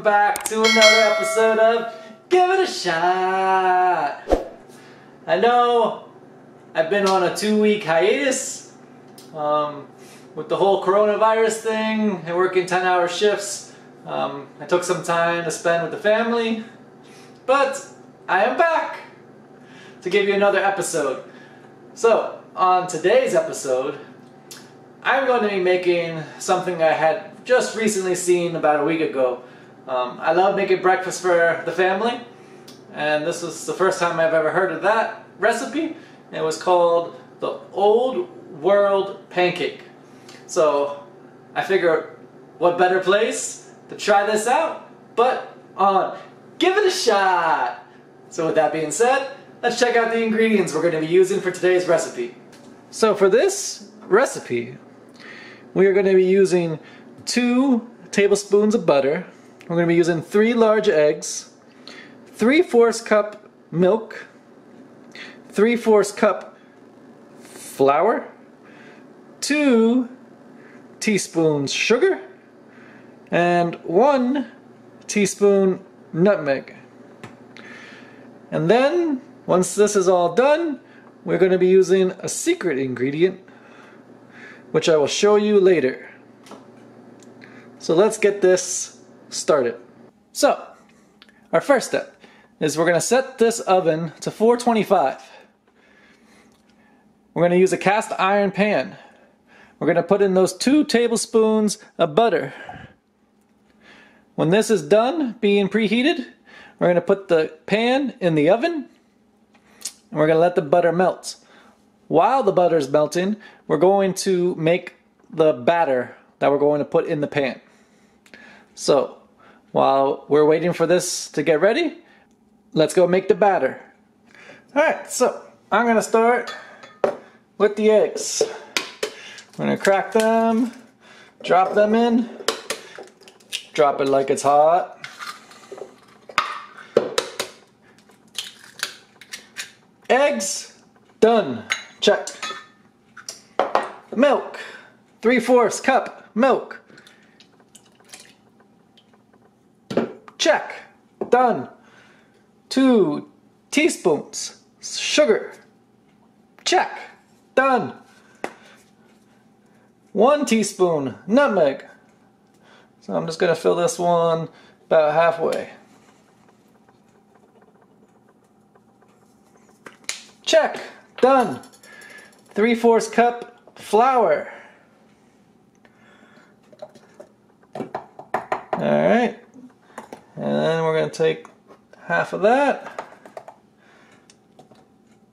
back to another episode of Give It a Shot. I know I've been on a 2-week hiatus with the whole coronavirus thing and working 10-hour shifts. I took some time to spend with the family, but I am back to give you another episode. So, on today's episode, I'm going to be making something I had just recently seen about a week ago. I love making breakfast for the family, and this was the first time I've ever heard of that recipe. It was called the Old World Pancake. So I figured, what better place to try this out but on Give It a Shot. So with that being said, let's check out the ingredients we're going to be using for today's recipe. So for this recipe, we are going to be using 2 tablespoons of butter. We're going to be using 3 large eggs, 3/4 cup milk, 3/4 cup flour, 2 teaspoons sugar, and 1 teaspoon nutmeg. And then, once this is all done, we're going to be using a secret ingredient, which I will show you later. So let's get this started. So, our first step is we're going to set this oven to 425. We're going to use a cast iron pan. We're going to put in those 2 tablespoons of butter. When this is done being preheated, we're going to put the pan in the oven and we're going to let the butter melt. While the butter is melting, we're going to make the batter that we're going to put in the pan. So, while we're waiting for this to get ready, let's go make the batter. Alright, so I'm going to start with the eggs. I'm going to crack them, drop them in, drop it like it's hot. Eggs, done. Check. The milk, 3/4 cup milk. Check. Done. 2 teaspoons sugar. Check. Done. 1 teaspoon nutmeg. So I'm just going to fill this one about halfway. Check. Done. 3/4 cup flour. Alright. And then we're going to take half of that.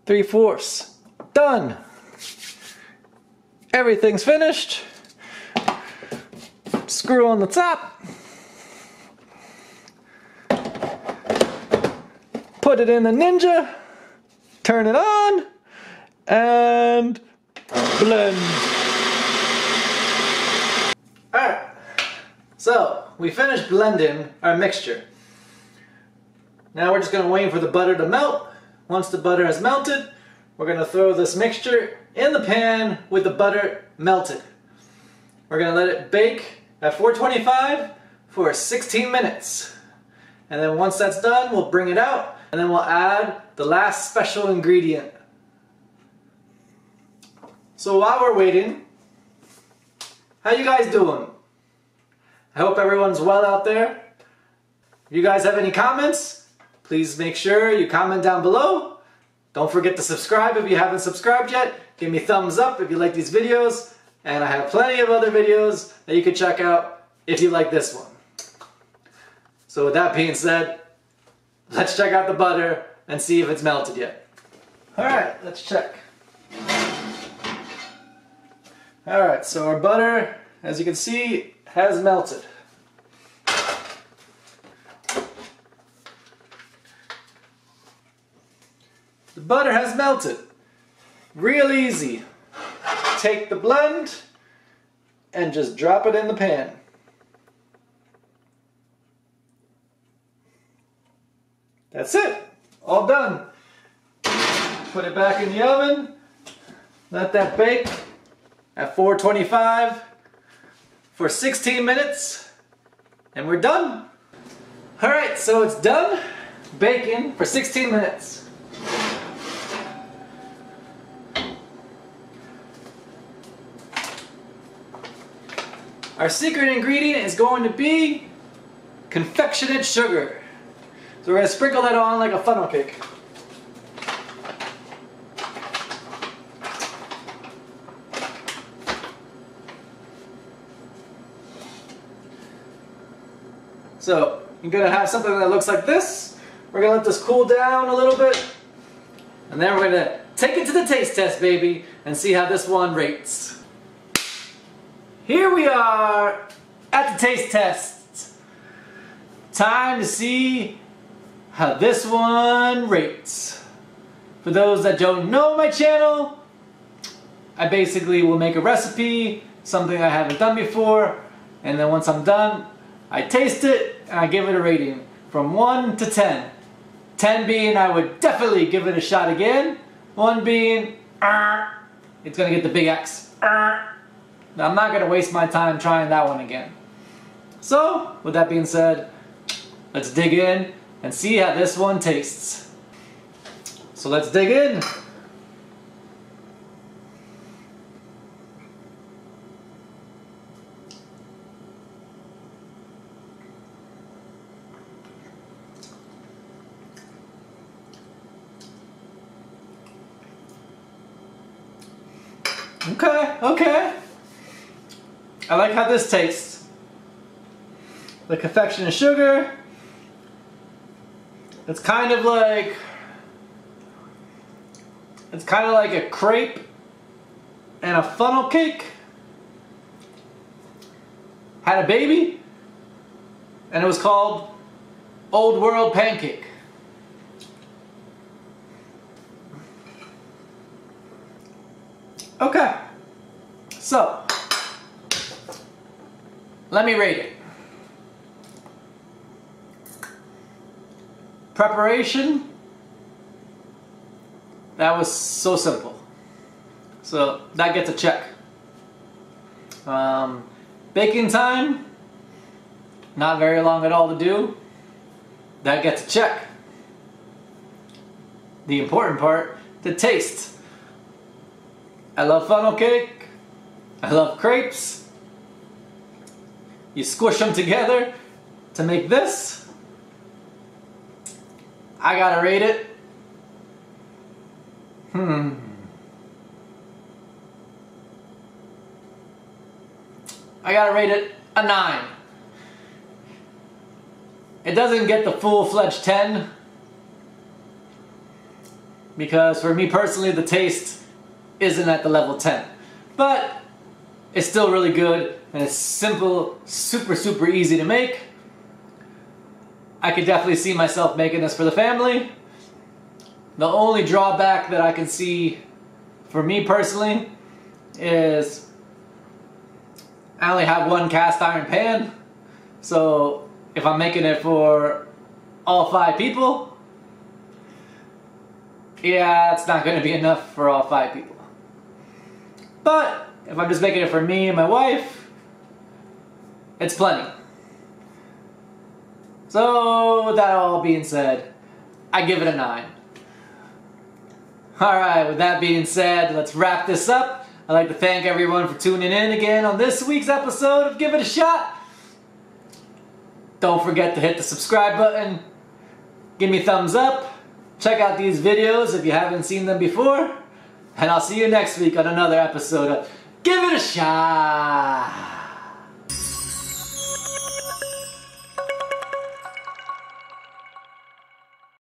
3/4. Done. Everything's finished. Screw on the top. Put it in the Ninja. Turn it on. And blend. Alright. So, we finished blending our mixture. Now we're just going to wait for the butter to melt. Once the butter has melted, we're going to throw this mixture in the pan with the butter melted. We're going to let it bake at 425 for 16 minutes. And then once that's done, we'll bring it out and then we'll add the last special ingredient. So while we're waiting, how you guys doing? I hope everyone's well out there. If you guys have any comments, please make sure you comment down below. Don't forget to subscribe if you haven't subscribed yet. Give me thumbs up if you like these videos. And I have plenty of other videos that you can check out if you like this one. So with that being said, let's check out the butter and see if it's melted yet. Alright, let's check. Alright, so our butter, as you can see, has melted. The butter has melted. Real easy. Take the blend and just drop it in the pan. That's it. All done. Put it back in the oven. Let that bake at 425 for 16 minutes and we're done. Alright, so it's done. Baking for 16 minutes. Our secret ingredient is going to be confectionate sugar. So we're going to sprinkle that on like a funnel cake. So you're going to have something that looks like this. We're going to let this cool down a little bit. And then we're going to take it to the taste test, baby, and see how this one rates. Here we are at the taste test. Time to see how this one rates. For those that don't know my channel, I basically will make a recipe, something I haven't done before, and then once I'm done, I taste it and I give it a rating from 1 to 10. 10 being I would definitely give it a shot again. 1 being, it's gonna get the big X. Now, I'm not gonna waste my time trying that one again. So, with that being said, let's dig in and see how this one tastes. So let's dig in. Okay. I like how this tastes. The confectionate sugar. It's kind of like a crepe and a funnel cake had a baby, and it was called Old World Pancake. Okay, so let me rate it. Preparation, that was so simple. So that gets a check. Baking time, not very long at all to do. That gets a check. The important part, the taste. I love funnel cake. I love crepes. You squish them together to make this. I gotta rate it. I gotta rate it a 9. It doesn't get the full-fledged 10 because for me personally the taste isn't at the level 10. But it's still really good and it's simple, super easy to make. I could definitely see myself making this for the family. The only drawback that I can see for me personally is I only have one cast iron pan. So if I'm making it for all 5 people, yeah, it's not going to be enough for all 5 people. But if I'm just making it for me and my wife, it's plenty. So with that all being said, I give it a 9. Alright, with that being said, let's wrap this up. I'd like to thank everyone for tuning in again on this week's episode of Give It a Shot. Don't forget to hit the subscribe button, give me a thumbs up, check out these videos if you haven't seen them before, and I'll see you next week on another episode of Give It a Shot.